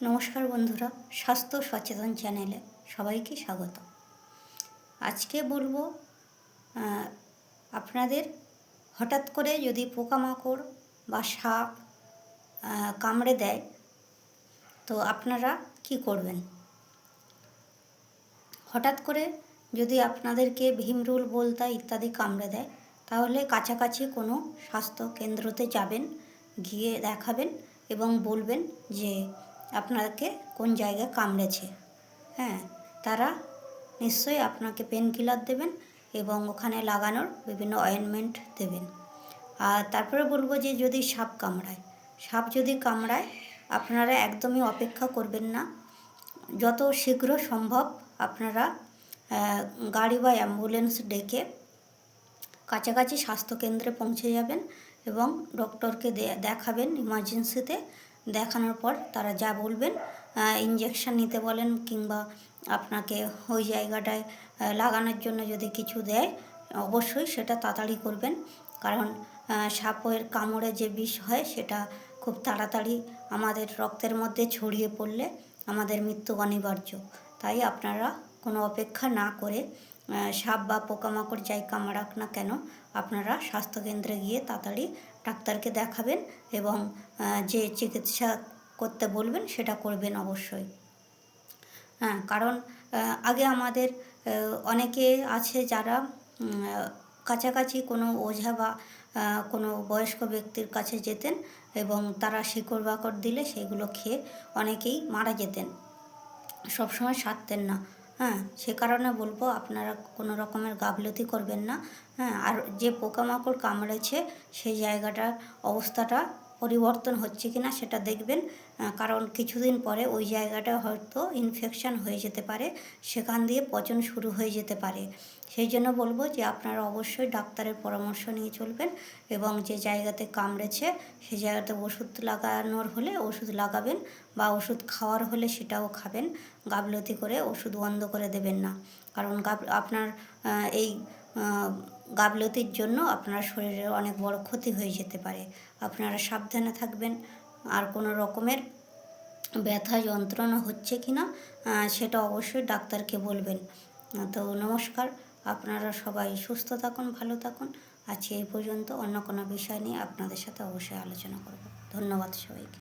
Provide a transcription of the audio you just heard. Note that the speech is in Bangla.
নমস্কার বন্ধুরা, স্বাস্থ্য সচেতন চ্যানেলে সবাইকে স্বাগত। আজকে বলবো আপনাদের হঠাৎ করে যদি পোকামাকড় বা সাপ কামড়ে দেয় তো আপনারা কি করবেন। হঠাৎ করে যদি আপনাদেরকে ভিমরুল, বোলতা ইত্যাদি কামড়ে দেয় তাহলে কাছাকাছি কোনো স্বাস্থ্য কেন্দ্রতে যাবেন, গিয়ে দেখাবেন এবং বলবেন যে আপনাকে কোন জায়গায় কামড়েছে। তারা নিশ্চয়ই আপনাকে পেন কিলার দেবেন এবং ওখানে লাগানোর বিভিন্ন অয়েনমেন্ট দেবেন। আর তারপরে বলবো যে যদি সাপ যদি কামড়ায় আপনারা একদমই অপেক্ষা করবেন না, যত শীঘ্র সম্ভব আপনারা গাড়ি বা অ্যাম্বুলেন্স ডেকে কাছাকাছি স্বাস্থ্যকেন্দ্রে পৌঁছে যাবেন এবং ডক্টরকে দেখাবেন ইমার্জেন্সিতে। দেখানোর পর তারা যা বলবেন, ইঞ্জেকশন নিতে বলেন কিংবা আপনাকে ওই জায়গাটায় লাগানোর জন্য যদি কিছু দেয় অবশ্যই সেটা তাড়াতাড়ি করবেন, কারণ সাপের কামড়ে যে বিষ হয় সেটা খুব তাড়াতাড়ি আমাদের রক্তের মধ্যে ছড়িয়ে পড়লে আমাদের মৃত্যু অনিবার্য। তাই আপনারা কোনো অপেক্ষা না করে সাপ বা পোকামাকড় যাই কামড়াক না কেন আপনারা স্বাস্থ্যকেন্দ্রে গিয়ে তাড়াতাড়ি ডাক্তারকে দেখাবেন এবং যে চিকিৎসা করতে বলবেন সেটা করবেন অবশ্যই। কারণ আগে আমাদের অনেকে আছে যারা কাছাকাছি কোনো ওঝা বা কোনো বয়স্ক ব্যক্তির কাছে যেতেন এবং তারা শিকড় বাকড় দিলে সেগুলো খেয়ে অনেকেই মারা যেতেন, সবসময় সারতেন না। সে কারণে বলবো আপনারা কোনো রকমের গাফিলতি করবেন না। আর যে পোকামাকড় কামড়েছে সেই জায়গাটার অবস্থাটা পরিবর্তন হচ্ছে কিনা সেটা দেখবেন, কারণ কিছুদিন পরে ওই জায়গাটা হয়তো ইনফেকশান হয়ে যেতে পারে, সেখান দিয়ে পচন শুরু হয়ে যেতে পারে। সেই জন্য বলবো যে আপনারা অবশ্যই ডাক্তারের পরামর্শ নিয়ে চলবেন এবং যে জায়গাতে কামড়েছে সেই জায়গাতে ওষুধ লাগানোর হলে ওষুধ লাগাবেন বা ওষুধ খাওয়ার হলে সেটাও খাবেন। গাফিলতি করে ওষুধ বন্ধ করে দেবেন না, কারণ আপনার এই গাফিলতির জন্য আপনার শরীরে অনেক বড় ক্ষতি হয়ে যেতে পারে। আপনারা সাবধানে থাকবেন। আর কোনো রকমের ব্যথা যন্ত্রণা হচ্ছে কি না সেটা অবশ্যই ডাক্তারকে বলবেন। তো নমস্কার, আপনারা সবাই সুস্থ থাকুন, ভালো থাকুন। আজকে এই পর্যন্ত, অন্য কোনো বিষয় নিয়ে আপনাদের সাথে অবশ্যই আলোচনা করব। ধন্যবাদ সবাইকে।